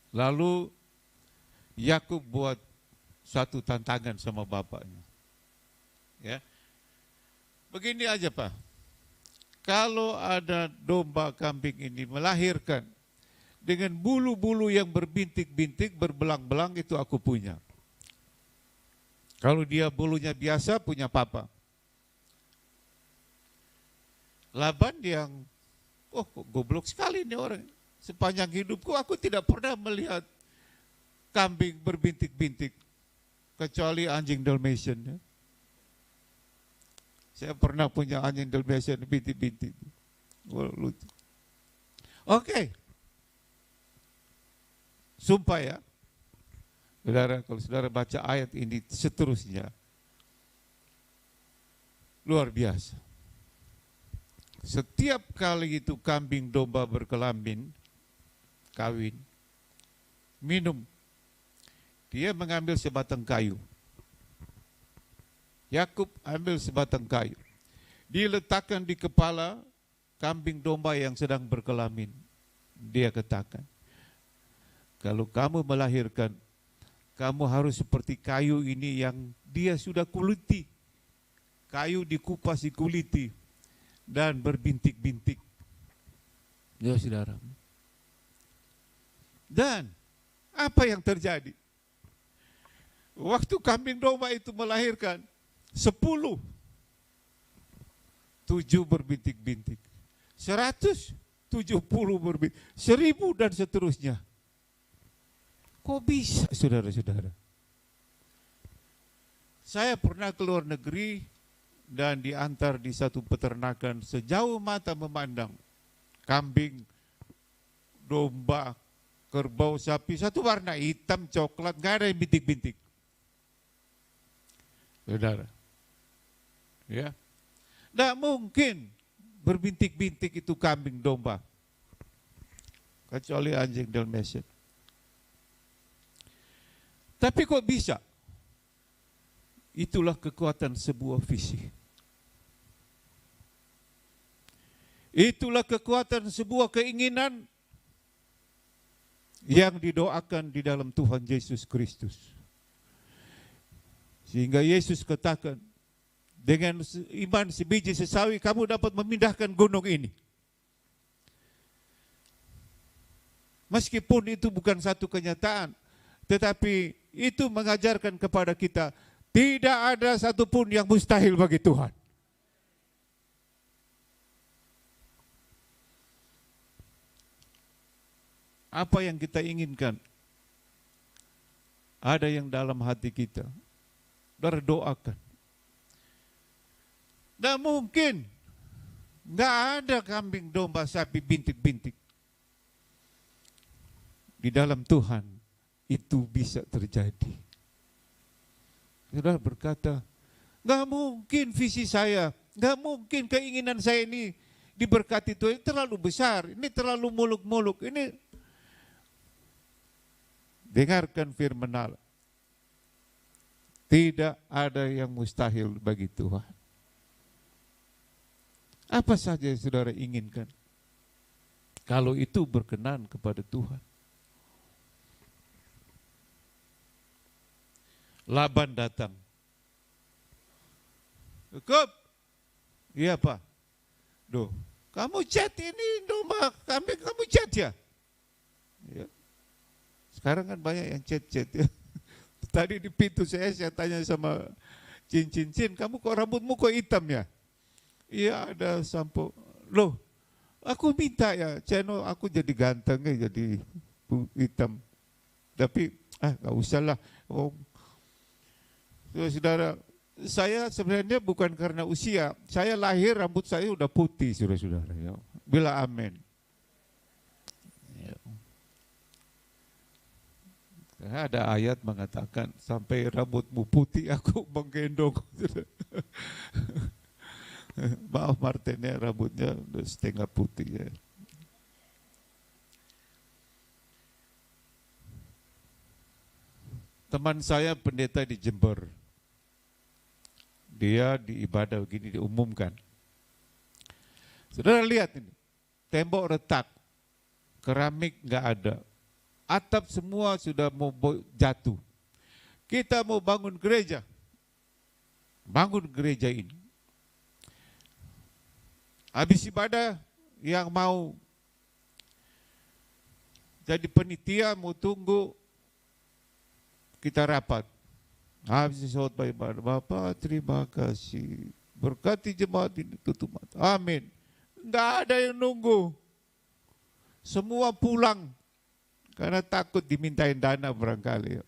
Lalu Yakub buat satu tantangan sama bapaknya. Ya. Begini aja, Pak. Kalau ada domba kambing ini melahirkan dengan bulu-bulu yang berbintik-bintik, berbelang-belang, itu aku punya. Kalau dia bulunya biasa, punya papa. Laban yang, kok goblok sekali ini orang. Sepanjang hidupku aku tidak pernah melihat kambing berbintik-bintik, kecuali anjing Dalmatian. Ya. Saya pernah punya anjing Dalmatian bintik-bintik. Oke. Sumpah ya, saudara, kalau saudara baca ayat ini seterusnya, luar biasa. Setiap kali itu kambing domba berkelamin, kawin, minum, dia mengambil sebatang kayu. Yakub ambil sebatang kayu, diletakkan di kepala kambing domba yang sedang berkelamin. Dia katakan, "Kalau kamu melahirkan, kamu harus seperti kayu ini yang dia sudah kuliti. Kayu dikupas, dikuliti, dan berbintik-bintik." Ya saudara. Dan apa yang terjadi? Waktu kambing domba itu melahirkan 10, 7 berbintik-bintik, 170 berbintik, 1000 dan seterusnya. Kok bisa, saudara-saudara? Saya pernah ke luar negeri dan diantar di satu peternakan, sejauh mata memandang kambing, domba, kerbau, sapi, satu warna hitam, coklat, gak ada yang bintik-bintik. Saudara, ya, tidak mungkin berbintik-bintik itu kambing domba, kecuali anjing Dalmatian. Tapi kok bisa? Itulah kekuatan sebuah visi. Itulah kekuatan sebuah keinginan yang didoakan di dalam Tuhan Yesus Kristus. Sehingga Yesus katakan, dengan iman sebiji sesawi kamu dapat memindahkan gunung ini. Meskipun itu bukan satu kenyataan, tetapi itu mengajarkan kepada kita, tidak ada satupun yang mustahil bagi Tuhan. Apa yang kita inginkan, ada yang dalam hati kita, berdoakan. Tidak mungkin, nggak ada kambing, domba, sapi, bintik-bintik. Di dalam Tuhan, itu bisa terjadi. Saudara berkata, nggak mungkin visi saya, nggak mungkin keinginan saya ini diberkati Tuhan, ini terlalu besar, ini terlalu muluk-muluk, ini. Dengarkan firman Allah. Tidak ada yang mustahil bagi Tuhan. Apa saja yang saudara inginkan, kalau itu berkenan kepada Tuhan. Laban datang. Yakub, iya Pak. Duh, kamu cat ini domba kambing, kamu cat ya? Ya. Sekarang kan banyak yang cat-cat ya. Tadi di pintu saya tanya sama Cin, kamu kok rambutmu kok hitam ya? Iya ada sampo. Loh, aku minta ya, channel aku jadi ganteng ya, jadi hitam. Tapi gak usah lah. Oh, saudara, saya sebenarnya bukan karena usia. Saya lahir rambut saya udah putih, saudara-saudara. Ya. Bila amin. Ya. Ada ayat mengatakan sampai rambutmu putih aku menggendong. Maaf Martinnya rambutnya udah setengah putih ya. Teman saya pendeta di Jember. Dia di ibadah begini diumumkan. Saudara lihat ini, tembok retak, keramik nggak ada, atap semua sudah mau jatuh. Kita mau bangun gereja ini. Habis ibadah yang mau jadi penitia mau tunggu kita rapat. Habis khotbah ibadah, Bapak terima kasih. Berkati jemaat ini tutup mata. Amin. Enggak ada yang nunggu. Semua pulang. Karena takut dimintain dana barangkali.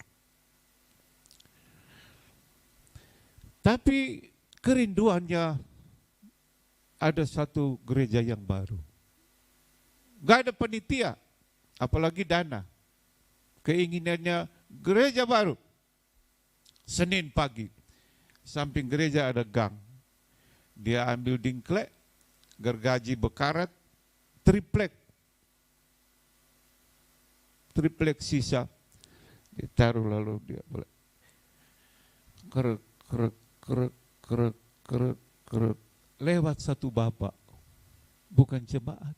Tapi kerinduannya ada satu gereja yang baru. Enggak ada penitia. Apalagi dana. Keinginannya gereja baru. Senin pagi, samping gereja ada gang. Dia ambil dingklek, gergaji bekarat, triplek sisa. Ditaruh lalu dia boleh kerek. Lewat satu bapak, bukan jemaat.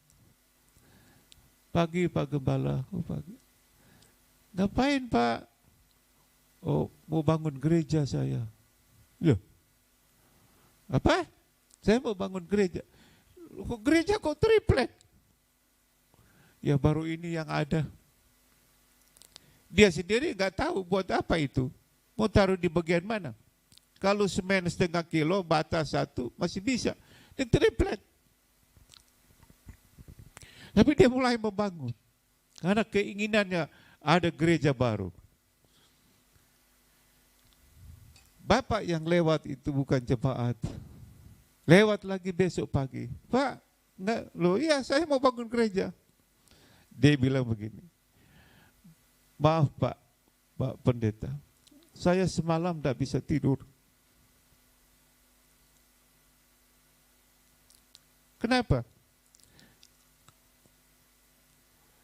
Pagi Pak Gembala, pagi. Ngapain Pak? Oh, mau bangun gereja saya. Loh, apa? Saya mau bangun gereja. Gereja kok triplek? Ya baru ini yang ada. Dia sendiri nggak tahu buat apa itu. Mau taruh di bagian mana? Kalau semen setengah kilo, bata satu masih bisa. Ini triplek. Tapi dia mulai membangun. Karena keinginannya ada gereja baru. Bapak yang lewat itu bukan jemaat. Lewat lagi besok pagi. Pak, enggak, loh iya saya mau bangun gereja. Dia bilang begini. Maaf Pak Pendeta. Saya semalam tidak bisa tidur. Kenapa?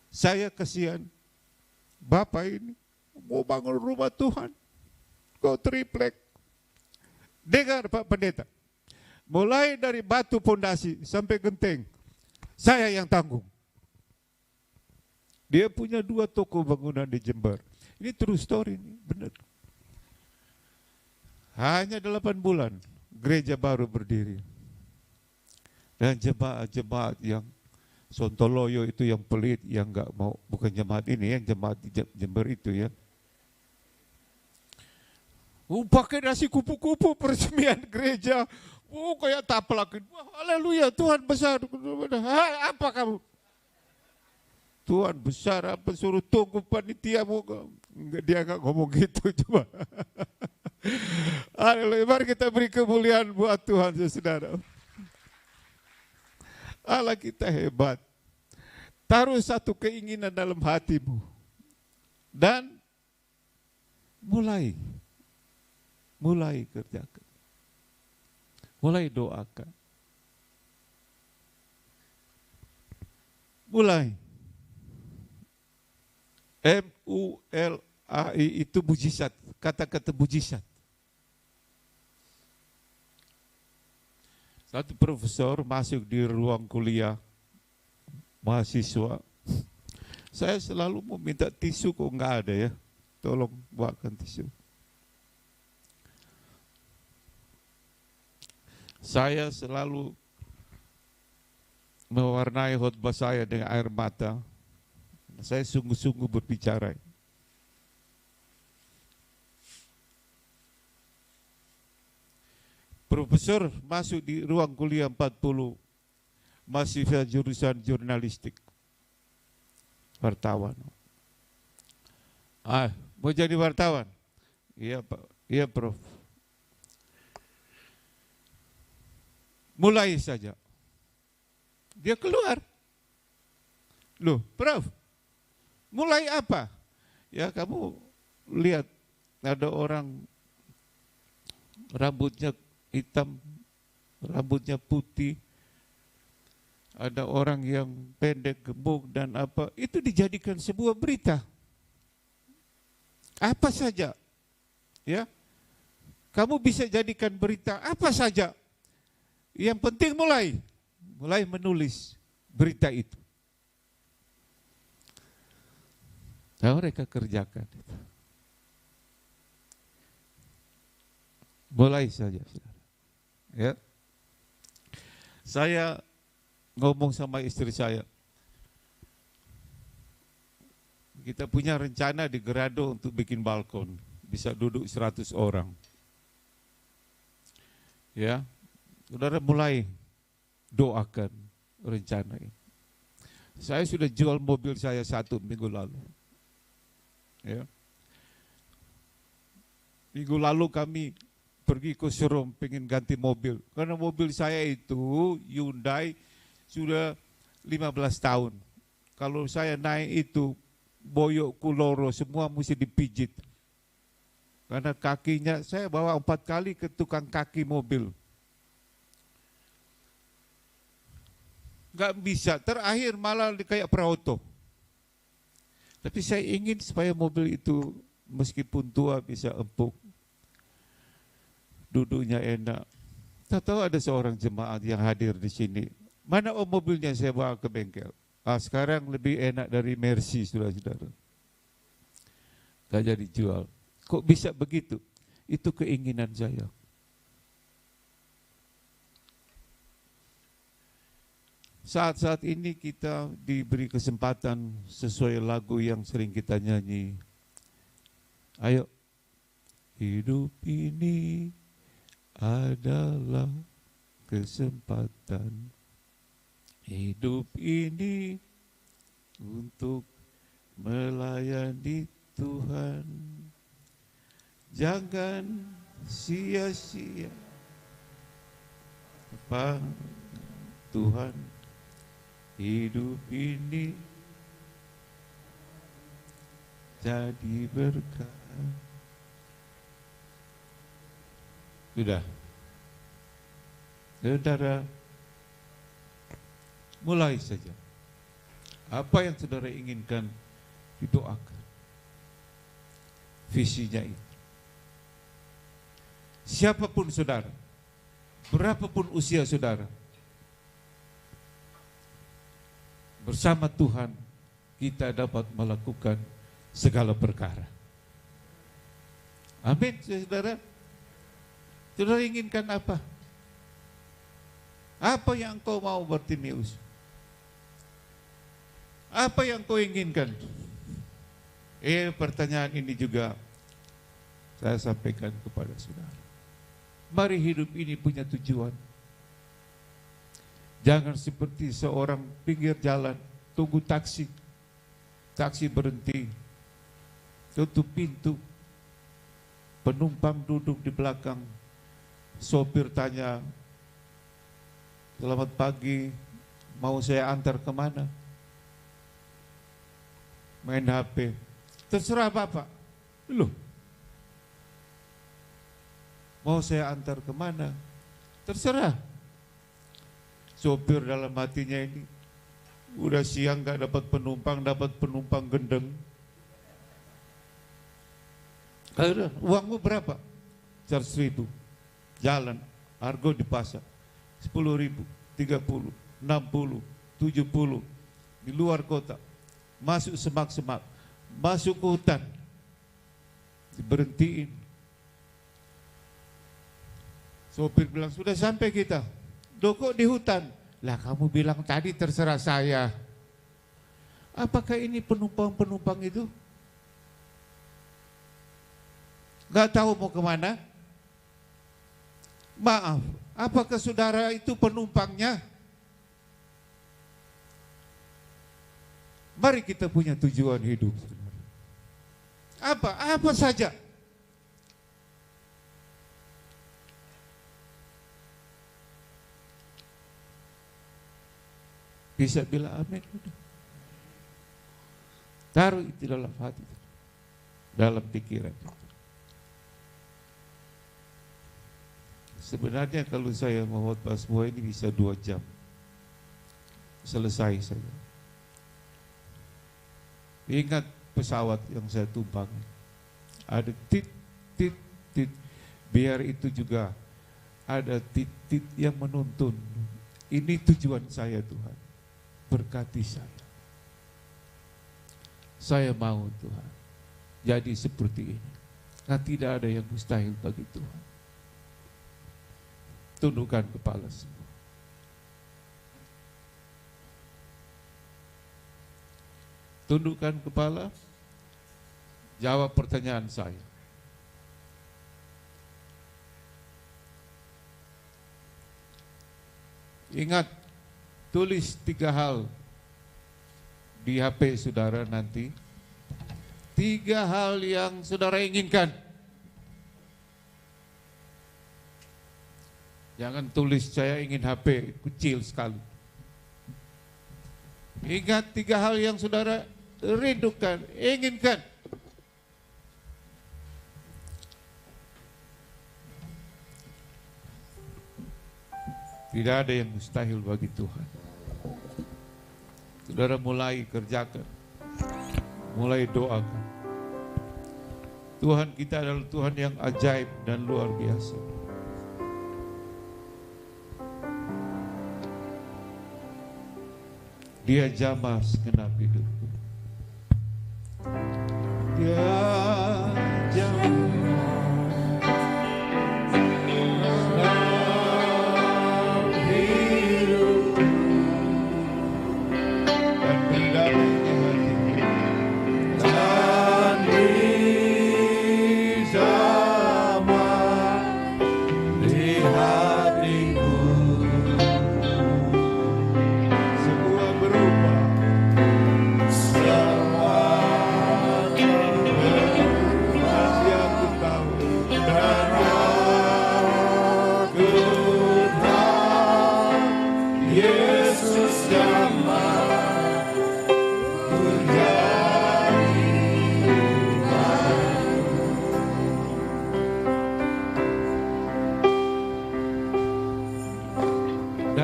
Saya kasihan. Bapak ini mau bangun rumah Tuhan. Kok triplek? Dengar Pak Pendeta, mulai dari batu pondasi sampai genteng, saya yang tanggung. Dia punya 2 toko bangunan di Jember. Ini true story, ini benar. Hanya 8 bulan, gereja baru berdiri. Dan jemaat-jemaat yang sontoloyo itu yang pelit, yang enggak mau, bukan jemaat ini, yang jemaat di Jember itu ya. Pakai nasi kupu-kupu peresmian gereja. Kayak taplak. Haleluya, Tuhan besar. Apa kamu? Tuhan besar, apa suruh tunggu panitia. Dia nggak ngomong gitu cuma. Haleluya, mari kita beri kemuliaan buat Tuhan, saudara. Allah kita hebat. Taruh satu keinginan dalam hatimu. Dan mulai kerjakan. Mulai doakan. Mulai. MULAI itu mujizat. Kata-kata mujizat. Satu profesor masuk di ruang kuliah mahasiswa. Saya selalu meminta tisu kok nggak ada ya. Tolong buatkan tisu. Saya selalu mewarnai khotbah saya dengan air mata. Saya sungguh-sungguh berbicara. Profesor masuk di ruang kuliah 40, mahasiswa jurusan jurnalistik, wartawan. Mau jadi wartawan? Iya Pak, iya Prof. Mulai saja. Dia keluar. Loh, Prof, mulai apa? Ya kamu lihat ada orang rambutnya hitam, rambutnya putih, ada orang yang pendek, gemuk dan apa, itu dijadikan sebuah berita. Apa saja, ya, kamu bisa jadikan berita apa saja. Yang penting mulai menulis berita itu. Nah, mereka kerjakan itu. Mulai saja, saudara. Ya, saya ngomong sama istri saya, kita punya rencana di Gerado untuk bikin balkon, bisa duduk 100 orang. Ya, saudara mulai doakan rencana ini. Saya sudah jual mobil saya 1 minggu lalu. Ya. Minggu lalu kami pergi ke showroom pengen ganti mobil. Karena mobil saya itu Hyundai sudah 15 tahun. Kalau saya naik itu boyok kuloro semua mesti dipijit. Karena kakinya saya bawa 4 kali ke tukang kaki mobil. Gak bisa, terakhir malah kayak perauto. Tapi saya ingin supaya mobil itu meskipun tua bisa empuk. Duduknya enak. Tak tahu ada seorang jemaat yang hadir di sini. Mana mobilnya saya bawa ke bengkel. Sekarang lebih enak dari Mercy, saudara-saudara. Gak jadi jual. Kok bisa begitu? Itu keinginan saya. Saat-saat ini kita diberi kesempatan sesuai lagu yang sering kita nyanyi. Ayo, hidup ini adalah kesempatan. Hidup ini untuk melayani Tuhan. Jangan sia-sia apa Tuhan. Hidup ini jadi berkah. Sudah. Saudara, mulai saja. Apa yang saudara inginkan, didoakan. Visinya itu. Siapapun saudara, berapapun usia saudara, bersama Tuhan kita dapat melakukan segala perkara. Amin, saudara. Saudara inginkan apa? Apa yang kau mau, Bartimius? Apa yang kau inginkan? Pertanyaan ini juga saya sampaikan kepada saudara. Mari hidup ini punya tujuan. Jangan seperti seorang pinggir jalan, tunggu taksi. Taksi berhenti, tutup pintu. Penumpang duduk di belakang. Sopir tanya, selamat pagi, mau saya antar kemana? Main HP. Terserah Bapak. Loh, mau saya antar kemana? Terserah. Sopir dalam hatinya ini, udah siang gak dapat penumpang gendeng. Uangmu berapa? 100.000. Jalan, argo dipasang. 10.000, 30, 60, 70. Di luar kota, masuk semak-semak, masuk ke hutan, diberhentiin. Sopir bilang, sudah sampai kita. Loh kok di hutan? Lah kamu bilang tadi terserah saya. Apakah ini penumpang-penumpang itu? Gak tahu mau kemana? Maaf, apakah saudara itu penumpangnya? Mari kita punya tujuan hidup. Apa saja. Bisa bilang amin. Taruh itu dalam hati, dalam pikiran. Sebenarnya kalau saya mau khotbah semua ini bisa 2 jam. Selesai saja. Ingat pesawat yang saya tumpangi. Ada tit. Biar itu juga ada tit yang menuntun. Ini tujuan saya Tuhan. Berkati saya. Saya mau Tuhan jadi seperti ini. Nah, tidak ada yang mustahil bagi Tuhan. Tundukkan kepala semua. Tundukkan kepala. Jawab pertanyaan saya. Ingat, tulis 3 hal di HP saudara nanti. 3 hal yang saudara inginkan. Jangan tulis saya ingin HP kecil sekali. Ingat 3 hal yang saudara rindukan, inginkan. Tidak ada yang mustahil bagi Tuhan. Saudara mulai kerjakan, mulai doakan. Tuhan kita adalah Tuhan yang ajaib dan luar biasa. Dia jamah segenap hidupku. Dia jamah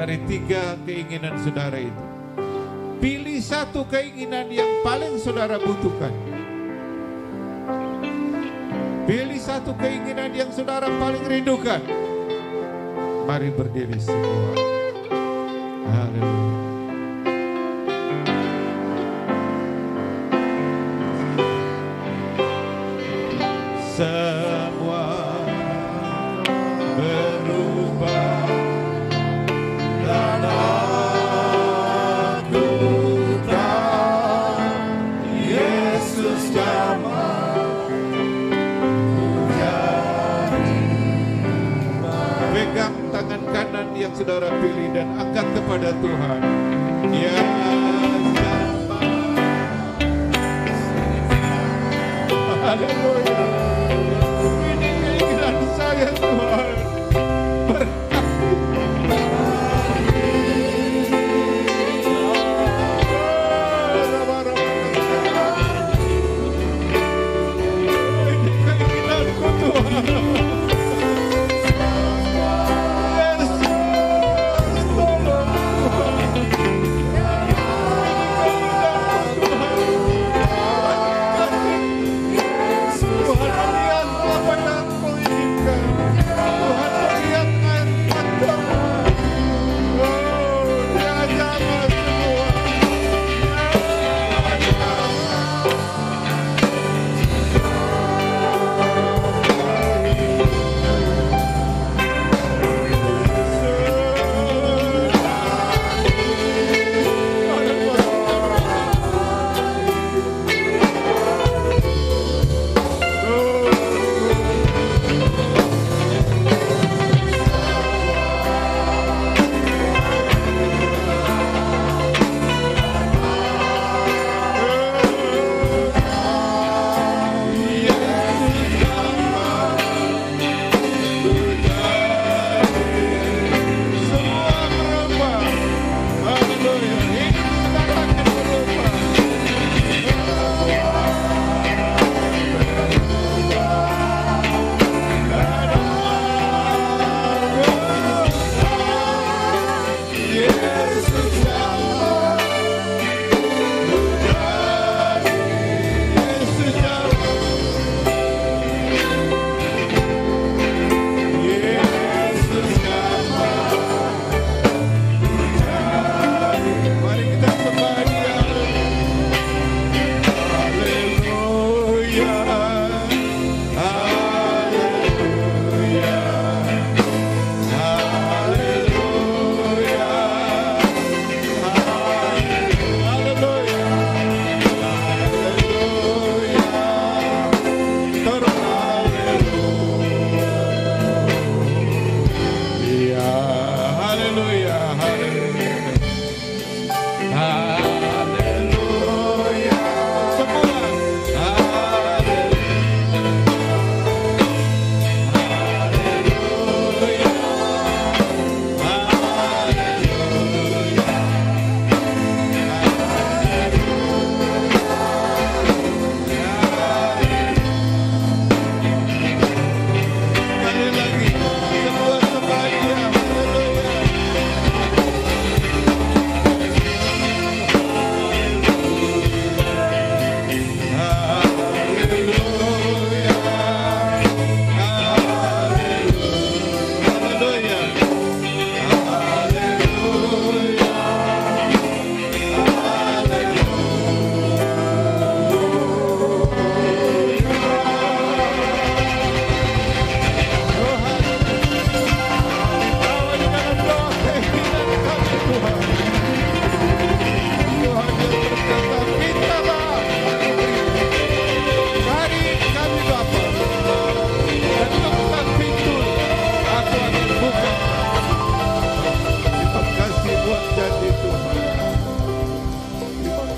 dari 3 keinginan saudara itu. Pilih 1 keinginan yang paling saudara butuhkan. Pilih 1 keinginan yang saudara paling rindukan. Mari berdiri semua. Haleluya. Semua berubah. Pegang tangan kanan yang saudara pilih dan angkat kepada Tuhan. Ya sama. Haleluya. Ini keinginan saya Tuhan.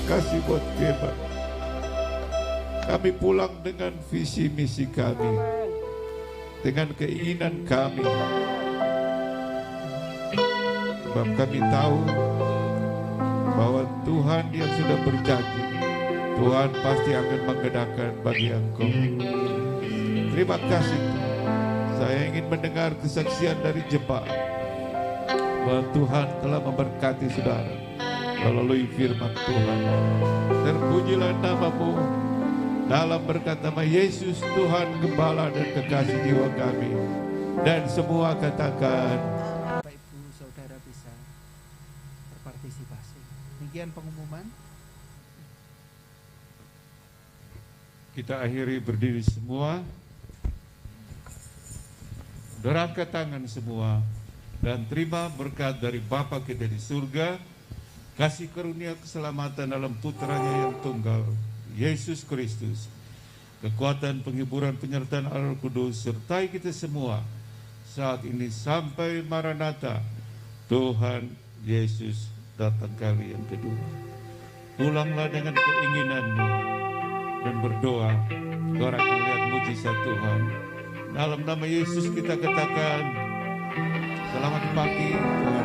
kasih buat firman. Kami pulang dengan visi misi kami, dengan keinginan kami. Sebab kami tahu bahwa Tuhan yang sudah berjanji, Tuhan pasti akan menggenakan bagi Engkau. Terima kasih. Saya ingin mendengar kesaksian dari jemaat bahwa Tuhan telah memberkati saudara melalui firman Tuhan. Terpujilah nama-Mu dalam berkat nama Yesus, Tuhan Gembala dan Kekasih jiwa kami. Dan semua katakan, Bapak Ibu Saudara bisa berpartisipasi. Demikian pengumuman. kita akhiri berdiri semua. Saudara angkat tangan semua dan terima berkat dari Bapa kita di surga, kasih karunia keselamatan dalam putranya yang tunggal, Yesus Kristus, kekuatan penghiburan penyertaan Roh Kudus sertai kita semua saat ini sampai Maranatha, Tuhan Yesus datang kali yang kedua. Pulanglah dengan keinginanmu dan berdoa, engkau akan lihat mujizat Tuhan. Dalam nama Yesus kita katakan, selamat pagi, Tuhan